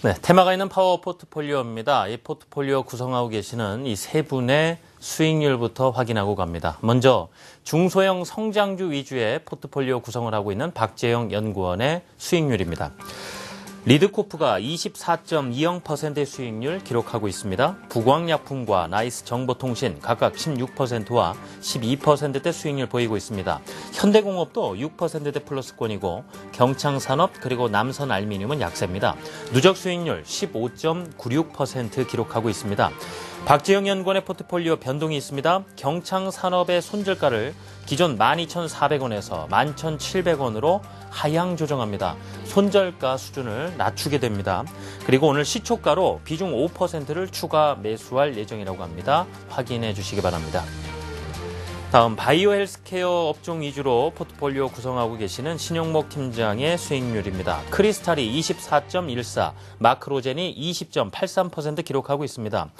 네, 테마가 있는 파워 포트폴리오입니다. 이 포트폴리오 구성하고 계시는 이 세 분의 수익률부터 확인하고 갑니다. 먼저 중소형 성장주 위주의 포트폴리오 구성을 하고 있는 박재영 연구원의 수익률입니다. 리드코프가 24.20%의 수익률 기록하고 있습니다. 부광약품과 나이스 정보통신 각각 16%와 12%대 수익률 보이고 있습니다. 현대공업도 6%대 플러스권이고 경창산업 그리고 남선알미늄은 약세입니다. 누적 수익률 15.96% 기록하고 있습니다. 박재영 연구원의 포트폴리오 변동이 있습니다. 경창산업의 손절가를 기존 12,400원에서 11,700원으로 하향 조정합니다. 손절가 수준을 낮추게 됩니다. 그리고 오늘 시초가로 비중 5%를 추가 매수할 예정이라고 합니다. 확인해 주시기 바랍니다. 다음 바이오 헬스케어 업종 위주로 포트폴리오 구성하고 계시는 신용목 팀장의 수익률입니다. 크리스탈이 24.14, 마크로젠이 20.83% 기록하고 있습니다.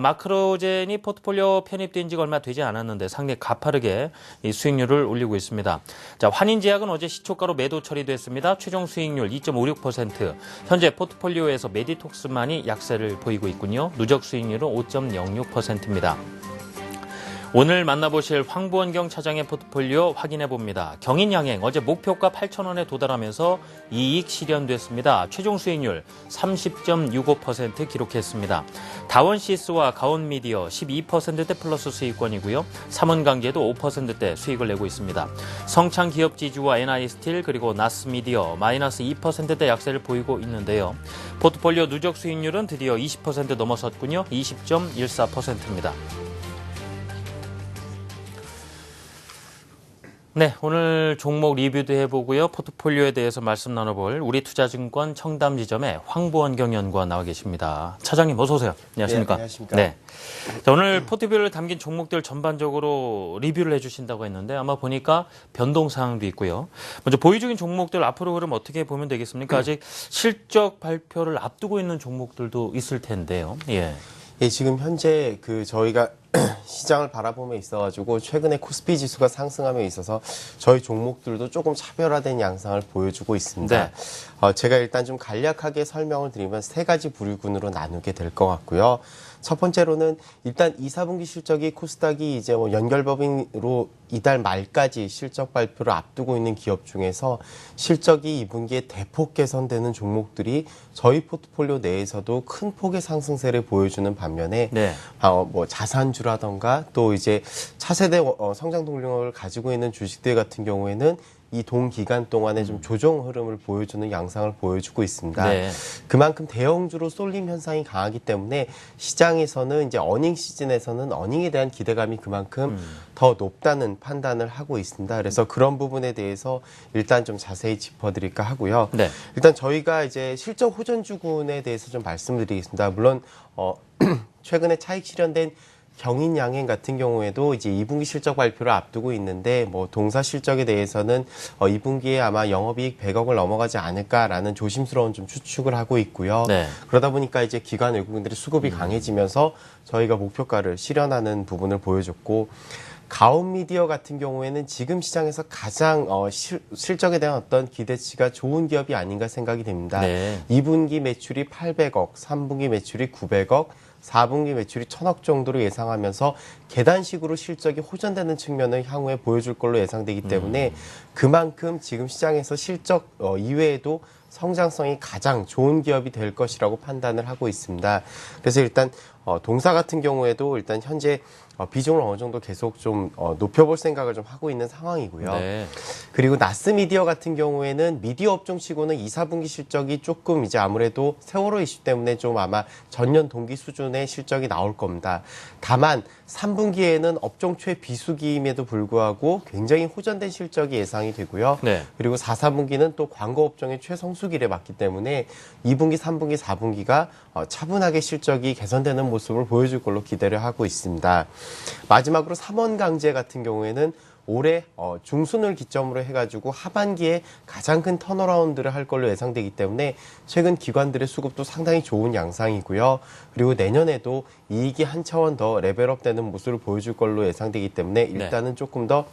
마크로젠이 포트폴리오 편입된 지가 얼마 되지 않았는데 상당히 가파르게 이 수익률을 올리고 있습니다. 자, 환인제약은 어제 시초가로 매도 처리됐습니다. 최종 수익률 2.56%. 현재 포트폴리오에서 메디톡스만이 약세를 보이고 있군요. 누적 수익률은 5.06%입니다. 오늘 만나보실 황보원경 차장의 포트폴리오 확인해봅니다. 경인양행 어제 목표가 8,000원에 도달하면서 이익 실현됐습니다. 최종 수익률 30.65% 기록했습니다. 다원시스와 가온미디어 12%대 플러스 수익권이고요. 삼원강제도 5%대 수익을 내고 있습니다. 성창기업지주와 NI스틸 그리고 나스미디어 마이너스 2%대 약세를 보이고 있는데요. 포트폴리오 누적 수익률은 드디어 20% 넘어섰군요. 20.14%입니다. 네, 오늘 종목 리뷰도 해보고요. 포트폴리오에 대해서 말씀 나눠볼 우리투자증권 청담지점의 황보원경 연구원 나와 계십니다. 차장님 어서 오세요. 안녕하십니까? 네, 안녕하십니까? 네. 자, 오늘 포트폴리오를 담긴 종목들 전반적으로 리뷰를 해주신다고 했는데 아마 보니까 변동 사항도 있고요. 먼저 보유 중인 종목들 앞으로 흐름 어떻게 보면 되겠습니까? 아직 실적 발표를 앞두고 있는 종목들도 있을 텐데요. 예. 예, 지금 현재 저희가 시장을 바라보며 있어가지고 최근에 코스피 지수가 상승함에 있어서 저희 종목들도 조금 차별화된 양상을 보여주고 있습니다. 네. 제가 일단 좀 간략하게 설명을 드리면 세 가지 부류군으로 나누게 될 것 같고요. 첫 번째로는 일단 2, 4분기 실적이 코스닥이 이제 연결법인으로 이달 말까지 실적 발표를 앞두고 있는 기업 중에서 실적이 2분기에 대폭 개선되는 종목들이 저희 포트폴리오 내에서도 큰 폭의 상승세를 보여주는 반면에 네. 자산주라던가 또 이제 차세대 성장 동력을 가지고 있는 주식들 같은 경우에는 이 동기간 동안에 좀 조정 흐름을 보여주는 양상을 보여주고 있습니다. 네. 그만큼 대형주로 쏠림 현상이 강하기 때문에 시장에서는 이제 어닝 시즌에서는 어닝에 대한 기대감이 그만큼 더 높다는 판단을 하고 있습니다. 그래서 그런 부분에 대해서 일단 좀 자세히 짚어드릴까 하고요. 네. 일단 저희가 이제 실적 호전주군에 대해서 좀 말씀드리겠습니다. 물론 최근에 차익 실현된 경인양행 같은 경우에도 이제 2분기 실적 발표를 앞두고 있는데 동사 실적에 대해서는 2분기에 아마 영업이익 100억을 넘어가지 않을까라는 조심스러운 좀 추측을 하고 있고요. 네. 그러다 보니까 이제 기관 외국인들의 수급이 강해지면서 저희가 목표가를 실현하는 부분을 보여줬고 가온미디어 같은 경우에는 지금 시장에서 가장 실적에 대한 어떤 기대치가 좋은 기업이 아닌가 생각이 됩니다. 네. 2분기 매출이 800억, 3분기 매출이 900억, 4분기 매출이 1,000억 정도로 예상하면서 계단식으로 실적이 호전되는 측면을 향후에 보여줄 걸로 예상되기 때문에 그만큼 지금 시장에서 실적 이외에도 성장성이 가장 좋은 기업이 될 것이라고 판단을 하고 있습니다. 그래서 일단 동사 같은 경우에도 일단 현재 비중을 어느 정도 계속 좀 높여볼 생각을 좀 하고 있는 상황이고요. 네. 그리고 나스미디어 같은 경우에는 미디어 업종치고는 2, 4분기 실적이 조금 이제 아무래도 세월호 이슈 때문에 좀 아마 전년 동기 수준의 실적이 나올 겁니다. 다만 3분기에는 업종 최비수기임에도 불구하고 굉장히 호전된 실적이 예상이 되고요. 네. 그리고 4, 4분기는 또 광고 업종의 최성수기를 맞기 때문에 2분기, 3분기, 4분기가 차분하게 실적이 개선되는 모습을 보여줄 걸로 기대를 하고 있습니다. 마지막으로 삼원강제 같은 경우에는 올해 중순을 기점으로 해가지고 하반기에 가장 큰 턴어라운드를 할 걸로 예상되기 때문에 최근 기관들의 수급도 상당히 좋은 양상이고요. 그리고 내년에도 이익이 한 차원 더 레벨업되는 모습을 보여줄 걸로 예상되기 때문에 일단은 조금 더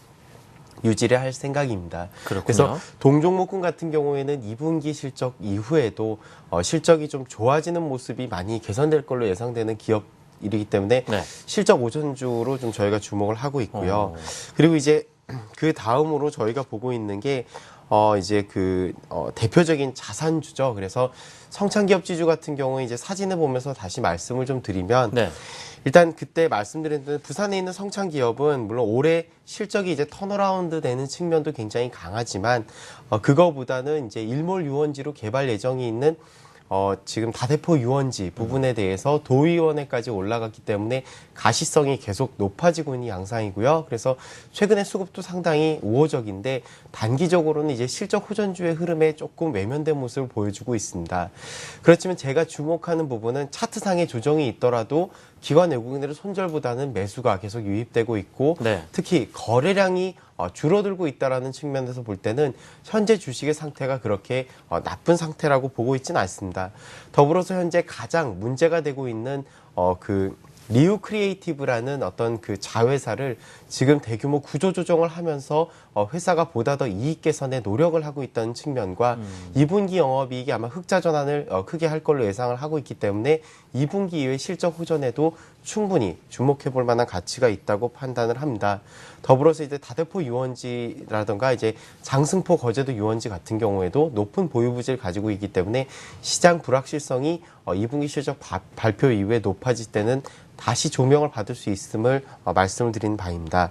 유지를 할 생각입니다. 그렇군요. 그래서 동종목군 같은 경우에는 2분기 실적 이후에도 실적이 좀 좋아지는 모습이 많이 개선될 걸로 예상되는 기업이기 때문에 네. 실적 오전주로 좀 저희가 주목을 하고 있고요. 그리고 이제 그 다음으로 저희가 보고 있는 게 이제 대표적인 자산주죠. 그래서 성창기업 지주 같은 경우에 이제 사진을 보면서 다시 말씀을 좀 드리면 네. 일단 그때 말씀드렸던 부산에 있는 성창기업은 물론 올해 실적이 이제 턴어라운드 되는 측면도 굉장히 강하지만 그거보다는 이제 일몰 유원지로 개발 예정이 있는 지금 다대포 유원지 부분에 대해서 도의원회까지 올라갔기 때문에 가시성이 계속 높아지고 있는 양상이고요. 그래서 최근에 수급도 상당히 우호적인데 단기적으로는 이제 실적 호전주의 흐름에 조금 외면된 모습을 보여주고 있습니다. 그렇지만 제가 주목하는 부분은 차트상의 조정이 있더라도 기관 외국인들의 손절보다는 매수가 계속 유입되고 있고 네. 특히 거래량이 줄어들고 있다라는 측면에서 볼 때는 현재 주식의 상태가 그렇게 나쁜 상태라고 보고 있지는 않습니다. 더불어서 현재 가장 문제가 되고 있는 리우 크리에이티브라는 어떤 그 자회사를 지금 대규모 구조조정을 하면서 회사가 보다 더 이익 개선에 노력을 하고 있다는 측면과 2분기 영업이익이 아마 흑자 전환을 크게 할 걸로 예상을 하고 있기 때문에 2분기 이후의 실적 호전에도 충분히 주목해 볼 만한 가치가 있다고 판단을 합니다. 더불어서 이제 다대포 유원지라든가 이제 장승포 거제도 유원지 같은 경우에도 높은 보유 부지를 가지고 있기 때문에 시장 불확실성이 2분기 실적 발표 이후에 높아질 때는 다시 조명을 받을 수 있음을 말씀을 드리는 바입니다.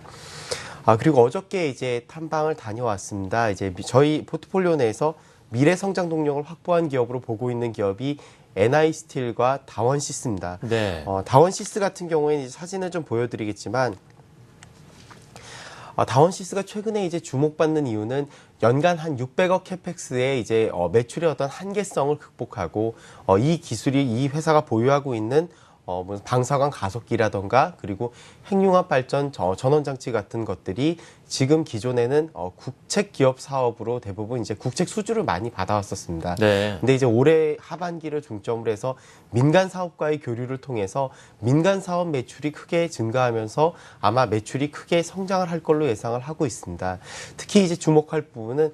그리고 어저께 이제 탐방을 다녀왔습니다. 이제 저희 포트폴리오 내에서 미래 성장 동력을 확보한 기업으로 보고 있는 기업이 NI스틸과 다원시스입니다. 네. 다원시스 같은 경우에는 사진을 좀 보여드리겠지만 다원시스가 최근에 이제 주목받는 이유는 연간 한 600억 캐펙스의 이제 매출의 어떤 한계성을 극복하고 이 기술이 이 회사가 보유하고 있는 방사광 가속기라던가 그리고 핵융합 발전 전원 장치 같은 것들이 지금 기존에는 국책 기업 사업으로 대부분 이제 국책 수주를 많이 받아왔었습니다. 네. 근데 이제 올해 하반기를 중점으로 해서 민간 사업과의 교류를 통해서 민간 사업 매출이 크게 증가하면서 아마 매출이 크게 성장을 할 걸로 예상을 하고 있습니다. 특히 이제 주목할 부분은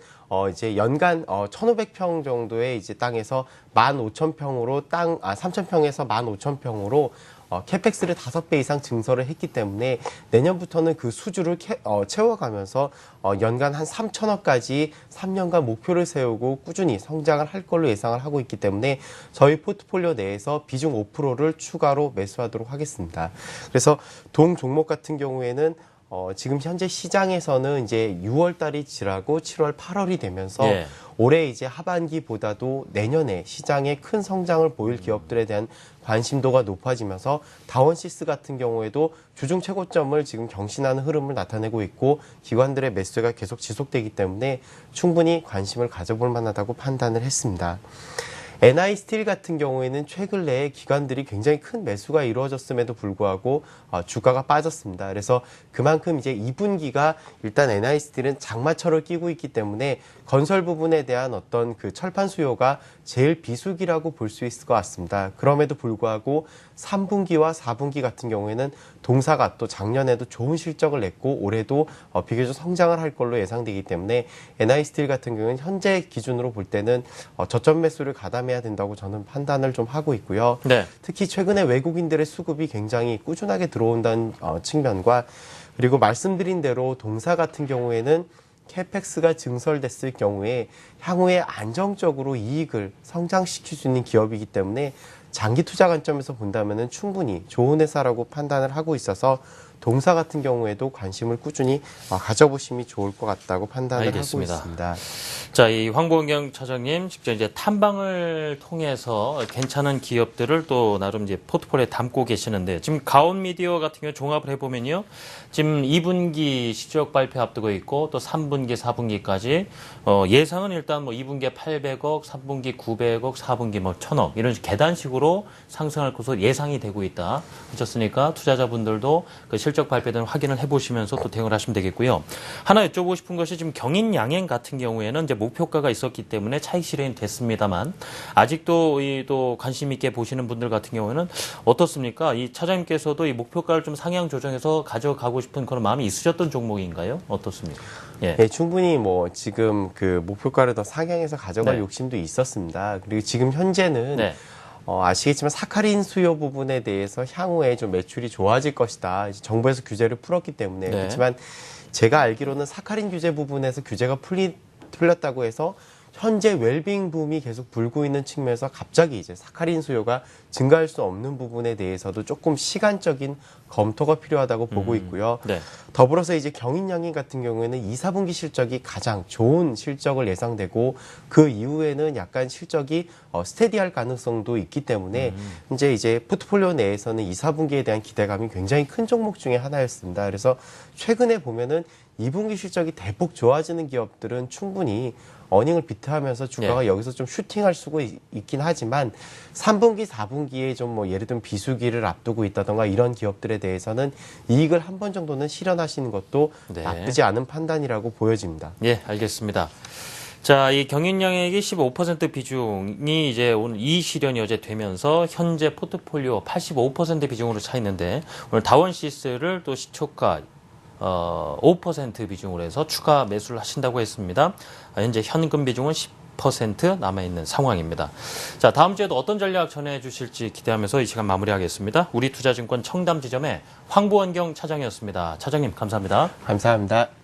이제 연간 1,500평 정도의 이제 땅에서 15,000평으로 3,000평에서 15,000평으로 캐펙스를 5배 이상 증설을 했기 때문에 내년부터는 그 수주를 채워가면서 연간 한 3천억까지 3년간 목표를 세우고 꾸준히 성장을 할 걸로 예상을 하고 있기 때문에 저희 포트폴리오 내에서 비중 5%를 추가로 매수하도록 하겠습니다. 그래서 동 종목 같은 경우에는 지금 현재 시장에서는 이제 6월 달이 지나고 7월, 8월이 되면서 예. 올해 이제 하반기보다도 내년에 시장에 큰 성장을 보일 기업들에 대한 관심도가 높아지면서 다원시스 같은 경우에도 주중 최고점을 지금 경신하는 흐름을 나타내고 있고 기관들의 매수가 계속 지속되기 때문에 충분히 관심을 가져볼 만하다고 판단을 했습니다. NI스틸 같은 경우에는 최근 내에 기관들이 굉장히 큰 매수가 이루어졌음에도 불구하고 주가가 빠졌습니다. 그래서 그만큼 이제 2분기가 일단 NI스틸은 장마철을 끼고 있기 때문에 건설 부분에 대한 어떤 그 철판 수요가 제일 비수기라고 볼 수 있을 것 같습니다. 그럼에도 불구하고 3분기와 4분기 같은 경우에는 동사가 또 작년에도 좋은 실적을 냈고 올해도 비교적 성장을 할 걸로 예상되기 때문에 NI스틸 같은 경우는 현재 기준으로 볼 때는 저점 매수를 가담해야 된다고 저는 판단을 좀 하고 있고요. 네. 특히 최근에 외국인들의 수급이 굉장히 꾸준하게 들어온다는 측면과 그리고 말씀드린 대로 동사 같은 경우에는 캐펙스가 증설됐을 경우에 향후에 안정적으로 이익을 성장시킬 수 있는 기업이기 때문에 장기 투자 관점에서 본다면 충분히 좋은 회사라고 판단을 하고 있어서 동사 같은 경우에도 관심을 꾸준히 가져보심이 좋을 것 같다고 판단을 알겠습니다. 하고 있습니다. 자, 이 황보경 차장님 직접 이제 탐방을 통해서 괜찮은 기업들을 또 나름 이제 포트폴리오에 담고 계시는데 지금 가온 미디어 같은 경우 종합을 해보면요. 지금 2분기 실적 발표 앞두고 있고 또 3분기, 4분기까지 예상은 일단 뭐 2분기에 800억, 3분기 900억, 4분기 뭐 1,000억 이런 계단식으로 지속적으로 상승할 것으로 예상이 되고 있다. 그렇습니까? 투자자분들도 그 실적 발표된 확인을 해보시면서 또 대응을 하시면 되겠고요. 하나 여쭤보고 싶은 것이 지금 경인 양행 같은 경우에는 이제 목표가가 있었기 때문에 차익 실현이 됐습니다만 아직도 또 관심 있게 보시는 분들 같은 경우에는 어떻습니까? 이 차장님께서도 이 목표가를 좀 상향 조정해서 가져가고 싶은 그런 마음이 있으셨던 종목인가요? 어떻습니까? 예. 네, 충분히 뭐 지금 그 목표가를 더 상향해서 가져갈 네. 욕심도 있었습니다. 그리고 지금 현재는 네. 아시겠지만 사카린 수요 부분에 대해서 향후에 좀 매출이 좋아질 것이다. 이제 정부에서 규제를 풀었기 때문에 네. 그렇지만 제가 알기로는 사카린 규제 부분에서 규제가 풀렸다고 해서 현재 웰빙 붐이 계속 불고 있는 측면에서 갑자기 이제 사카린 수요가 증가할 수 없는 부분에 대해서도 조금 시간적인 검토가 필요하다고 보고 있고요. 네. 더불어서 이제 경인양행 같은 경우에는 2, 4분기 실적이 가장 좋은 실적을 예상되고 그 이후에는 약간 실적이 스테디할 가능성도 있기 때문에 이제 포트폴리오 내에서는 2, 4분기에 대한 기대감이 굉장히 큰 종목 중에 하나였습니다. 그래서 최근에 보면은 2분기 실적이 대폭 좋아지는 기업들은 충분히 어닝을 비트하면서 주가가 여기서 좀 슈팅할 수가 있긴 하지만 3분기, 4분기에 좀 뭐 예를 들면 비수기를 앞두고 있다던가 이런 기업들에 대해서는 이익을 한 번 정도는 실현하시는 것도 나쁘지 않은 판단이라고 보여집니다. 예, 알겠습니다. 자, 이 경인양액이 15% 비중이 이제 오늘 이 실현이 어제 되면서 현재 포트폴리오 85% 비중으로 차 있는데 오늘 다원시스를 또 시초가 5% 비중으로 해서 추가 매수를 하신다고 했습니다. 현재 현금 비중은 10% 남아있는 상황입니다. 자, 다음 주에도 어떤 전략 전해주실지 기대하면서 이 시간 마무리하겠습니다. 우리투자증권 청담지점의 황보원경 차장이었습니다. 차장님 감사합니다. 감사합니다.